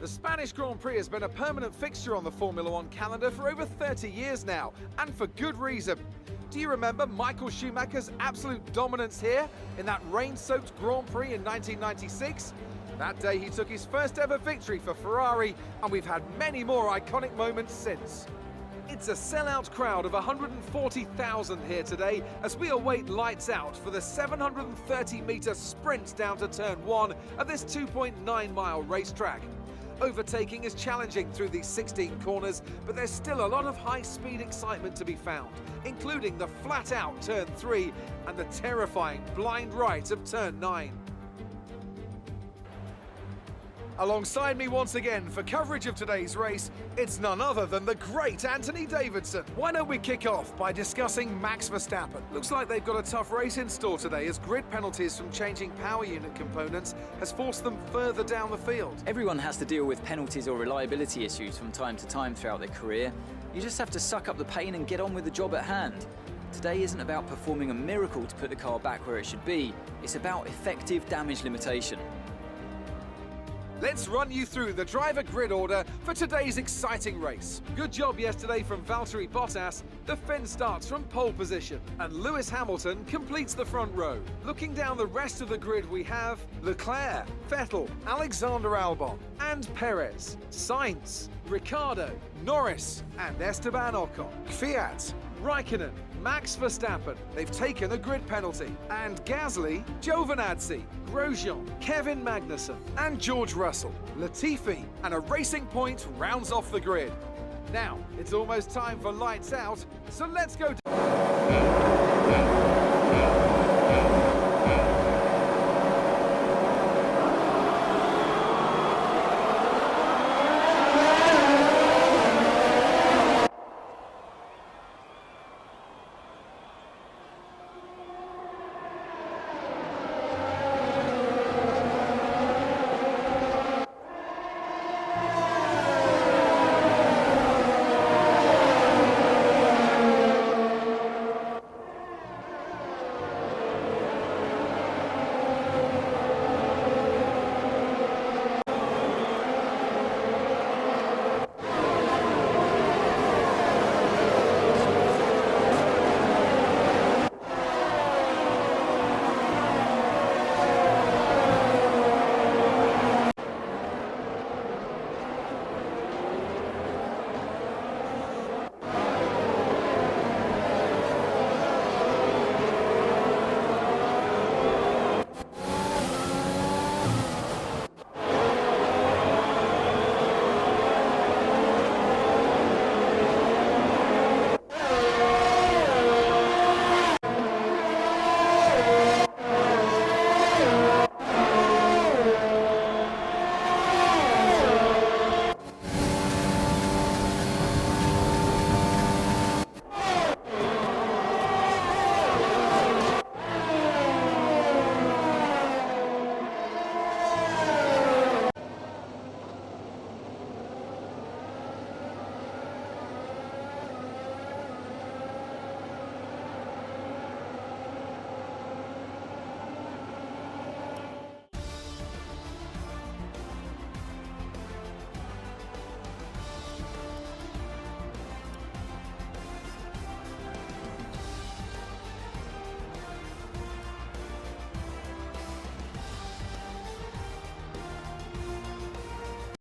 The Spanish Grand Prix has been a permanent fixture on the Formula One calendar for over 30 years now, and for good reason. Do you remember Michael Schumacher's absolute dominance here in that rain-soaked Grand Prix in 1996? That day he took his first ever victory for Ferrari, and we've had many more iconic moments since. It's a sellout crowd of 140,000 here today as we await lights out for the 730-metre sprint down to turn 1 of this 2.9-mile racetrack. Overtaking is challenging through these 16 corners, but there's still a lot of high-speed excitement to be found, including the flat-out turn 3 and the terrifying blind right of turn 9. Alongside me once again for coverage of today's race, it's none other than the great Anthony Davidson. Why don't we kick off by discussing Max Verstappen? Looks like they've got a tough race in store today as grid penalties from changing power unit components has forced them further down the field. Everyone has to deal with penalties or reliability issues from time to time throughout their career. You just have to suck up the pain and get on with the job at hand. Today isn't about performing a miracle to put the car back where it should be. It's about effective damage limitation. Let's run you through the driver grid order for today's exciting race. Good job yesterday from Valtteri Bottas. The Finn starts from pole position, and Lewis Hamilton completes the front row. Looking down the rest of the grid, we have Leclerc, Vettel, Alexander Albon, and Perez, Sainz, Ricciardo, Norris, and Esteban Ocon. Kvyat, Raikkonen, Max Verstappen, they've taken a grid penalty, and Gasly, Giovinazzi, Grosjean, Kevin Magnussen, and George Russell. Latifi and a Racing Point rounds off the grid. Now, it's almost time for lights out, so let's go.